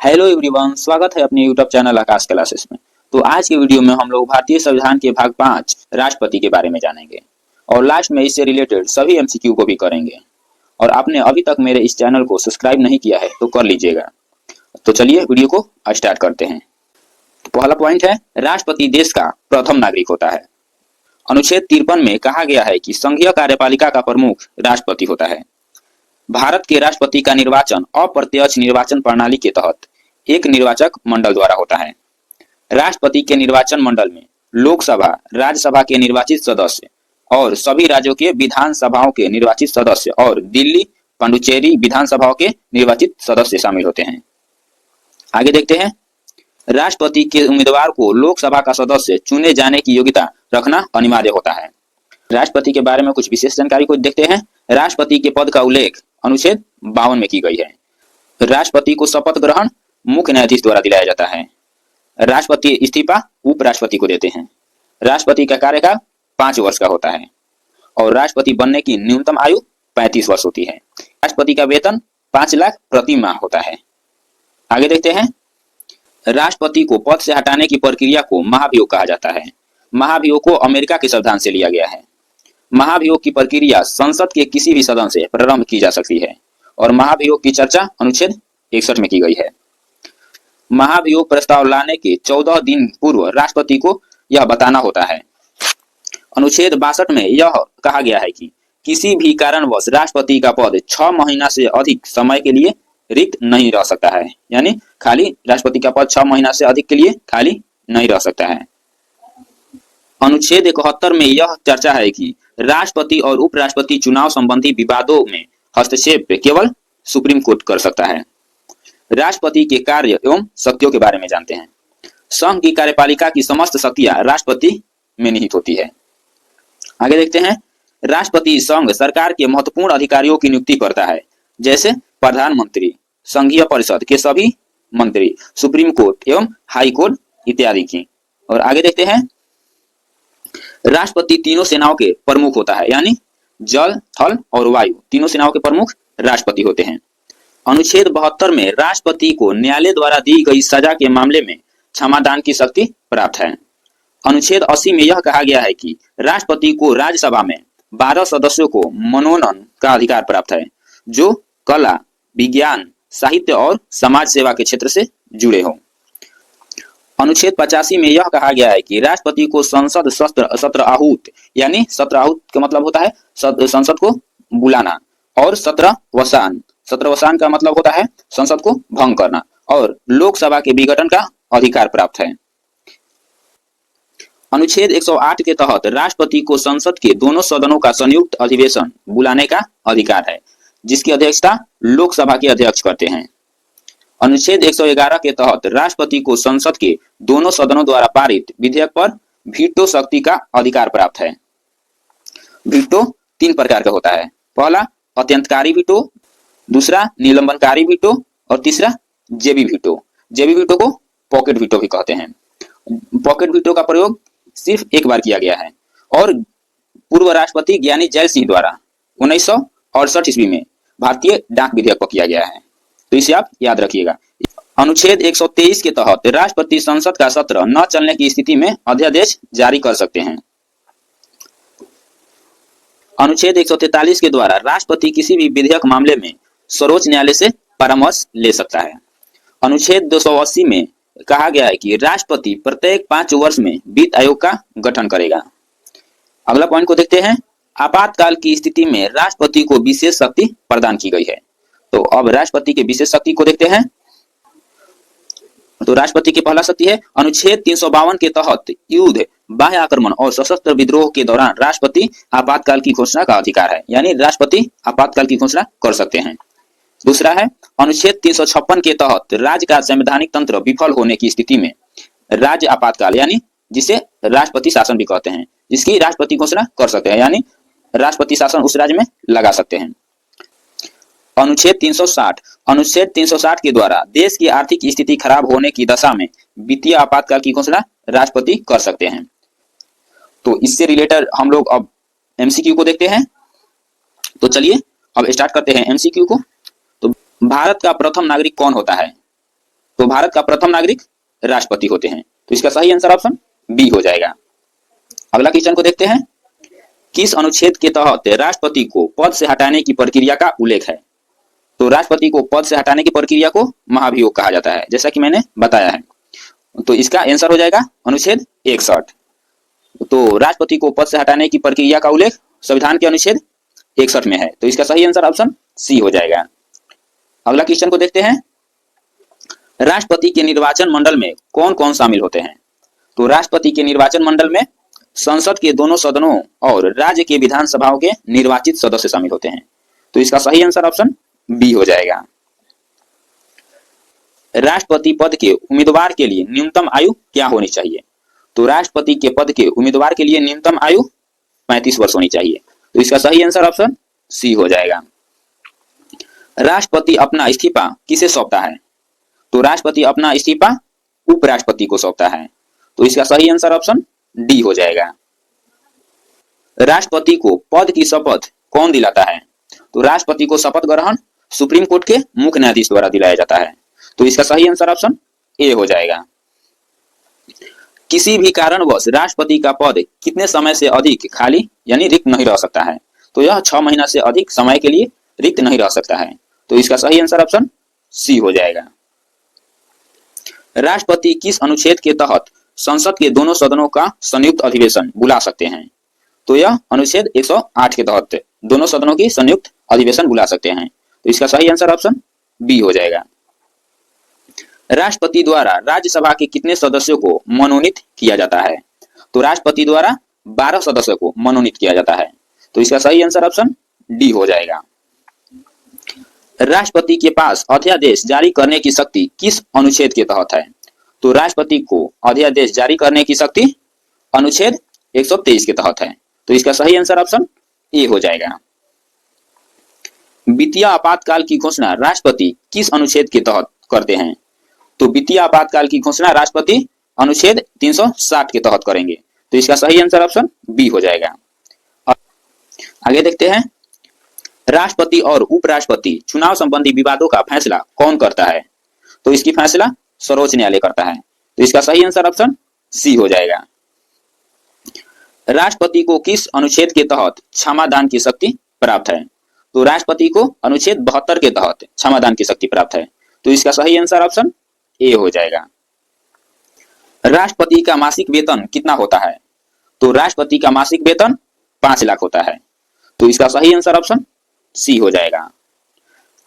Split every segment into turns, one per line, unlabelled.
Hello everyone, स्वागत है अपने यूट्यूब चैनल आकाश क्लासेस में। तो आज के वीडियो में हम लोग भारतीय संविधान के भाग 5 राष्ट्रपति के बारे में जानेंगे और लास्ट में इससे रिलेटेड सभी एमसीक्यू को भी करेंगे। और आपने अभी तक मेरे इस चैनल को सब्सक्राइब नहीं किया है तो कर लीजिएगा। तो चलिए वीडियो को स्टार्ट करते हैं। तो पहला पॉइंट है, राष्ट्रपति देश का प्रथम नागरिक होता है। अनुच्छेद 53 में कहा गया है कि संघीय कार्यपालिका का प्रमुख राष्ट्रपति होता है। भारत के राष्ट्रपति का निर्वाचन अप्रत्यक्ष निर्वाचन प्रणाली के तहत एक निर्वाचक मंडल द्वारा होता है। राष्ट्रपति के निर्वाचन मंडल में लोकसभा, राज्यसभा के निर्वाचित सदस्य और सभी राज्यों के विधानसभाओं के निर्वाचित सदस्य और दिल्ली, पुडुचेरी विधानसभाओं के निर्वाचित सदस्य शामिल होते हैं। आगे देखते हैं, राष्ट्रपति के उम्मीदवार को लोकसभा का सदस्य चुने जाने की योग्यता रखना अनिवार्य होता है। राष्ट्रपति के बारे में कुछ विशेष जानकारी को देखते हैं। राष्ट्रपति के पद का उल्लेख अनुच्छेद 52 में की गई है। राष्ट्रपति को शपथ ग्रहण मुख्य न्यायाधीश द्वारा दिलाया जाता है। राष्ट्रपति इस्तीफा उपराष्ट्रपति को देते हैं। राष्ट्रपति का कार्यकाल 5 वर्ष का होता है और राष्ट्रपति बनने की न्यूनतम आयु 35 वर्ष होती है। राष्ट्रपति का वेतन 5 लाख प्रति माह होता है। आगे देखते हैं, राष्ट्रपति को पद से हटाने की प्रक्रिया को महाभियोग कहा जाता है। महाभियोग को अमेरिका के संविधान से लिया गया है। महाभियोग की प्रक्रिया संसद के किसी भी सदन से प्रारंभ की जा सकती है और महाभियोग की चर्चा अनुच्छेद 61 में की गई है। महाभियोग प्रस्ताव लाने के 14 दिन पूर्व राष्ट्रपति को यह बताना होता है। अनुच्छेद 62 में यह कहा गया है कि किसी भी कारणवश राष्ट्रपति का पद 6 महीना से अधिक समय के लिए रिक्त नहीं रह सकता है। यानी खाली राष्ट्रपति का पद 6 महीना से अधिक के लिए खाली नहीं रह सकता है। अनुच्छेद 71 में यह चर्चा है कि राष्ट्रपति और उपराष्ट्रपति चुनाव संबंधी विवादों में हस्तक्षेप केवल सुप्रीम कोर्ट कर सकता है। राष्ट्रपति के कार्य एवं शक्तियों के बारे में जानते हैं। संघ की कार्यपालिका की समस्त शक्तियां राष्ट्रपति में निहित होती है। आगे देखते हैं, राष्ट्रपति संघ सरकार के महत्वपूर्ण अधिकारियों की नियुक्ति करता है, जैसे प्रधानमंत्री, संघीय परिषद के सभी मंत्री, सुप्रीम कोर्ट एवं हाई कोर्ट इत्यादि की। और आगे देखते हैं, राष्ट्रपति तीनों सेनाओं के प्रमुख होता है, यानी जल, थल और वायु तीनों सेनाओं के प्रमुख राष्ट्रपति होते हैं। अनुच्छेद 72 में राष्ट्रपति को न्यायालय द्वारा दी गई सजा के मामले में क्षमादान की शक्ति प्राप्त है। अनुच्छेद 80 में यह कहा गया है कि राष्ट्रपति को राज्यसभा में 12 सदस्यों को मनोनयन का अधिकार प्राप्त है, जो कला, विज्ञान, साहित्य और समाज सेवा के क्षेत्र से जुड़े हों। अनुच्छेद 85 में यह कहा गया है कि राष्ट्रपति को संसद सत्र आहूत, यानी सत्र आहूत का मतलब होता है संसद को बुलाना, और सत्रवसान का मतलब होता है संसद को भंग करना, और लोकसभा के विघटन का अधिकार प्राप्त है। अनुच्छेद 108 के तहत राष्ट्रपति को संसद के दोनों सदनों का संयुक्त अधिवेशन बुलाने का अधिकार है, जिसकी अध्यक्षता लोकसभा के अध्यक्ष करते हैं। अनुच्छेद 111 के तहत राष्ट्रपति को संसद के दोनों सदनों द्वारा पारित विधेयक पर वीटो शक्ति का अधिकार प्राप्त है। वीटो 3 प्रकार का होता है। पहला अत्यंतकारी वीटो, दूसरा निलंबनकारी वीटो और तीसरा जेबी वीटो। जेबी वीटो को पॉकेट वीटो भी कहते हैं। पॉकेट वीटो का प्रयोग सिर्फ एक बार किया गया है और पूर्व राष्ट्रपति ज्ञानी जैल सिंह द्वारा 1968 ईस्वी में भारतीय डाक विधेयक पर किया गया है, तो इसे आप याद रखिएगा। अनुच्छेद 123 के तहत राष्ट्रपति संसद का सत्र न चलने की स्थिति में अध्यादेश जारी कर सकते हैं। अनुच्छेद 143 के द्वारा राष्ट्रपति किसी भी विधेयक मामले में सर्वोच्च न्यायालय से परामर्श ले सकता है। अनुच्छेद 280 में कहा गया है कि राष्ट्रपति प्रत्येक 5 वर्ष में वित्त आयोग का गठन करेगा। अगला पॉइंट को देखते हैं, आपातकाल की स्थिति में राष्ट्रपति को विशेष शक्ति प्रदान की गई है। तो अब राष्ट्रपति के विशेष शक्ति को देखते हैं। तो राष्ट्रपति की पहला शक्ति है, अनुच्छेद 352 के तहत युद्ध, बाह्य आक्रमण और सशस्त्र विद्रोह के दौरान राष्ट्रपति आपातकाल की घोषणा का अधिकार है, यानी राष्ट्रपति आपातकाल की घोषणा कर सकते हैं। दूसरा है, अनुच्छेद 356 के तहत राज्य का संवैधानिक तंत्र विफल होने की स्थिति में राज्य आपातकाल, यानी जिसे राष्ट्रपति शासन भी कहते हैं, जिसकी राष्ट्रपति घोषणा कर सकते हैं, यानी राष्ट्रपति शासन उस राज्य में लगा सकते हैं। अनुच्छेद 360 के द्वारा देश की आर्थिक स्थिति खराब होने की दशा में वित्तीय आपातकाल की घोषणा राष्ट्रपति कर सकते हैं। तो इससे रिलेटेड हम लोग अब एमसीक्यू को देखते हैं। तो चलिए अब स्टार्ट करते हैं एमसीक्यू को। तो भारत का प्रथम नागरिक कौन होता है? तो भारत का प्रथम नागरिक राष्ट्रपति होते हैं। तो इसका सही आंसर ऑप्शन बी हो जाएगा। अगला क्वेश्चन को देखते हैं, किस अनुच्छेद के तहत राष्ट्रपति को पद से हटाने की प्रक्रिया का उल्लेख है? तो राष्ट्रपति को पद से हटाने की प्रक्रिया को महाभियोग कहा जाता है, जैसा कि मैंने बताया है। तो इसका आंसर हो जाएगा अनुच्छेद 61। तो राष्ट्रपति को पद से हटाने की प्रक्रिया का उल्लेख संविधान के अनुच्छेद 61 में है। तो इसका सही आंसर ऑप्शन सी हो जाएगा। अगला क्वेश्चन को देखते हैं, राष्ट्रपति के निर्वाचन मंडल में कौन कौन शामिल होते हैं? तो राष्ट्रपति के निर्वाचन मंडल में संसद के दोनों सदनों और राज्य के विधानसभाओं के निर्वाचित सदस्य शामिल होते हैं। तो इसका सही आंसर ऑप्शन बी हो जाएगा। राष्ट्रपति पद के उम्मीदवार के लिए न्यूनतम आयु क्या होनी चाहिए? तो राष्ट्रपति के पद के उम्मीदवार के लिए न्यूनतम आयु 35 वर्ष होनी चाहिए। तो इसका सही आंसर ऑप्शन सी हो जाएगा। राष्ट्रपति अपना इस्तीफा किसे सौंपता है? तो राष्ट्रपति अपना इस्तीफा उपराष्ट्रपति को सौंपता है। तो इसका सही आंसर ऑप्शन डी हो जाएगा। राष्ट्रपति को पद की शपथ कौन दिलाता है? तो राष्ट्रपति को शपथ ग्रहण सुप्रीम कोर्ट के मुख्य न्यायाधीश द्वारा दिलाया जाता है। तो इसका सही आंसर ऑप्शन ए हो जाएगा। किसी भी कारणवश राष्ट्रपति का पद कितने समय से अधिक खाली यानी रिक्त नहीं रह सकता है? तो यह 6 महीना से अधिक समय के लिए रिक्त नहीं रह सकता है। तो इसका सही आंसर ऑप्शन सी हो जाएगा। राष्ट्रपति किस अनुच्छेद के तहत संसद के दोनों सदनों का संयुक्त अधिवेशन बुला सकते हैं? तो यह अनुच्छेद 108 के तहत दोनों सदनों की संयुक्त अधिवेशन बुला सकते हैं। तो इसका सही आंसर ऑप्शन बी हो जाएगा। राष्ट्रपति द्वारा राज्यसभा के कितने सदस्यों को मनोनीत किया जाता है? तो राष्ट्रपति द्वारा 12 सदस्यों को मनोनीत किया जाता है। तो इसका सही आंसर ऑप्शन डी हो जाएगा। राष्ट्रपति के पास अध्यादेश जारी करने की शक्ति किस अनुच्छेद के तहत है? तो राष्ट्रपति को अध्यादेश जारी करने की शक्ति अनुच्छेद 123 के तहत है। तो इसका सही आंसर ऑप्शन ए हो जाएगा। वित्तीय आपातकाल की घोषणा राष्ट्रपति किस अनुच्छेद के तहत करते हैं? तो वित्तीय आपातकाल की घोषणा राष्ट्रपति अनुच्छेद 360 के तहत करेंगे। तो इसका सही आंसर ऑप्शन बी हो जाएगा। आगे देखते हैं, राष्ट्रपति और उपराष्ट्रपति चुनाव संबंधी विवादों का फैसला कौन करता है? तो इसकी फैसला सर्वोच्च न्यायालय करता है। तो इसका सही आंसर ऑप्शन सी हो जाएगा। राष्ट्रपति को किस अनुच्छेद के तहत क्षमादान की शक्ति प्राप्त है? तो राष्ट्रपति को अनुच्छेद 72 के तहत क्षमादान की शक्ति प्राप्त है। तो इसका सही आंसर ऑप्शन ए हो जाएगा। राष्ट्रपति का मासिक वेतन कितना होता है? तो राष्ट्रपति का मासिक वेतन 5 लाख होता है। तो इसका सही आंसर ऑप्शन सी हो जाएगा।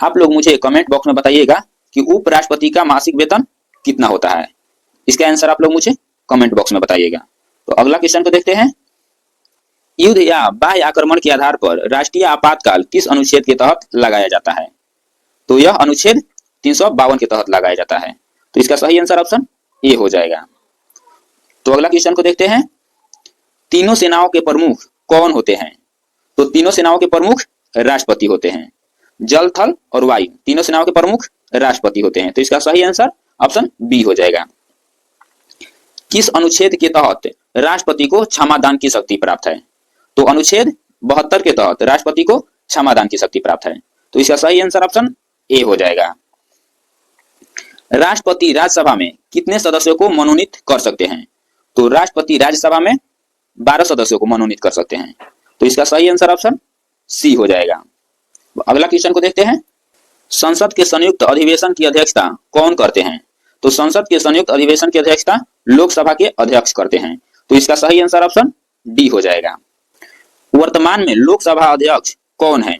आप लोग मुझे कमेंट बॉक्स में बताइएगा कि उपराष्ट्रपति का मासिक वेतन कितना होता है। इसका आंसर आप लोग मुझे कमेंट बॉक्स में बताइएगा। तो अगला क्वेश्चन को देखते हैं, युद्ध या बाह्य आक्रमण के आधार पर राष्ट्रीय आपातकाल किस अनुच्छेद के तहत लगाया जाता है? तो यह अनुच्छेद 352 के तहत लगाया जाता है। तो इसका सही आंसर ऑप्शन ए हो जाएगा। तो अगला क्वेश्चन को देखते हैं, तीनों सेनाओं के प्रमुख कौन होते हैं? तो तीनों सेनाओं के प्रमुख राष्ट्रपति होते हैं। जल, थल और वायु तीनों सेनाओं के प्रमुख राष्ट्रपति होते हैं। तो इसका सही आंसर ऑप्शन बी हो जाएगा। किस अनुच्छेद के तहत राष्ट्रपति को क्षमादान की शक्ति प्राप्त है? तो अनुच्छेद 72 के तहत राष्ट्रपति को क्षमादान की शक्ति प्राप्त है। तो इसका सही आंसर ऑप्शन ए हो जाएगा। राष्ट्रपति राज्यसभा में कितने सदस्यों को मनोनीत कर सकते हैं? तो राष्ट्रपति राज्यसभा में 12 सदस्यों को मनोनीत कर सकते हैं। तो इसका सही आंसर ऑप्शन सी हो जाएगा। अगला क्वेश्चन को देखते हैं, संसद के संयुक्त अधिवेशन की अध्यक्षता कौन करते हैं? तो संसद के संयुक्त अधिवेशन की अध्यक्षता लोकसभा के अध्यक्ष करते हैं। तो इसका सही आंसर ऑप्शन डी हो जाएगा। वर्तमान में लोकसभा अध्यक्ष कौन है?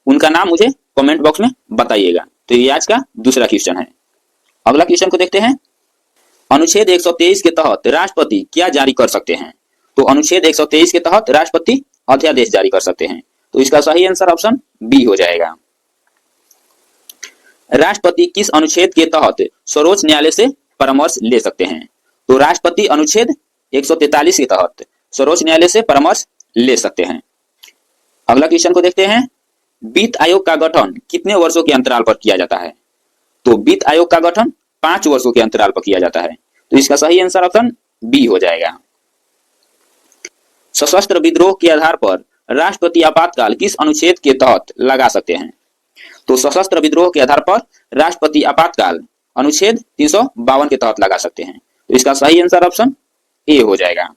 उनका नाम मुझे कमेंट बॉक्स में बताइएगा। तो ये आज का दूसरा क्वेश्चन है। अगला क्वेश्चन को देखते हैं, अनुच्छेद 123 के तहत राष्ट्रपति क्या जारी कर सकते हैं? तो अनुच्छेद 123 के तहत राष्ट्रपति अध्यादेश जारी कर सकते हैं। तो इसका सही आंसर ऑप्शन बी हो जाएगा। राष्ट्रपति किस अनुच्छेद के तहत सर्वोच्च न्यायालय से परामर्श ले सकते हैं? तो राष्ट्रपति अनुच्छेद 143 के तहत सर्वोच्च न्यायालय से परामर्श ले सकते हैं। अगला क्वेश्चन को देखते हैं, वित्त आयोग का गठन कितने वर्षों के अंतराल पर किया जाता है? तो वित्त आयोग का गठन 5 वर्षों के अंतराल पर किया जाता है। तो इसका सही आंसर ऑप्शन बी हो जाएगा। सशस्त्र विद्रोह के आधार पर राष्ट्रपति आपातकाल किस अनुच्छेद के तहत लगा सकते हैं? तो सशस्त्र विद्रोह के आधार पर राष्ट्रपति आपातकाल अनुच्छेद 352 के तहत लगा सकते हैं। तो इसका सही आंसर ऑप्शन ए हो जाएगा।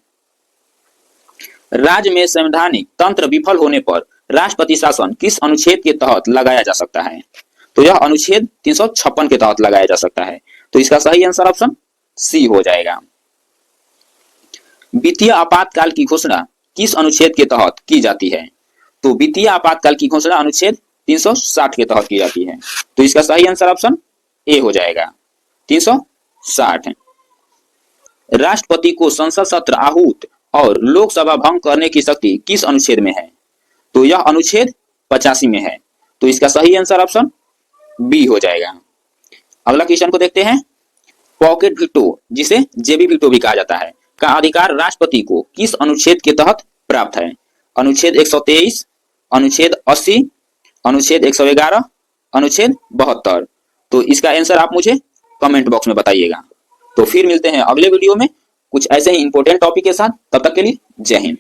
राज्य में संवैधानिक तंत्र विफल होने पर राष्ट्रपति शासन किस अनुच्छेद के तहत लगाया जा सकता है? तो यह अनुच्छेद 356 के तहत लगाया जा सकता है। तो इसका सही आंसर ऑप्शन सी हो जाएगा। वित्तीय आपातकाल की घोषणा किस अनुच्छेद के तहत की जाती है? तो वित्तीय आपातकाल की घोषणा अनुच्छेद 360 के तहत की जाती है। तो इसका सही आंसर ऑप्शन ए हो जाएगा 360। राष्ट्रपति को संसद सत्र आहूत और लोकसभा भंग करने की शक्ति किस अनुच्छेद में है? तो यह अनुच्छेद 85 में है। तो इसका सही आंसर ऑप्शन बी हो जाएगा। अगला क्वेश्चन को देखते हैं। पॉकेट वीटो, जिसे जेबी वीटो भी कहा जाता है, का अधिकार राष्ट्रपति को किस अनुच्छेद के तहत प्राप्त है? अनुच्छेद 123, अनुच्छेद 80, अनुच्छेद 111, अनुच्छेद 72। तो इसका आंसर आप मुझे कमेंट बॉक्स में बताइएगा। तो फिर मिलते हैं अगले वीडियो में कुछ ऐसे ही इंपॉर्टेंट टॉपिक के साथ। तब तक के लिए जय हिंद।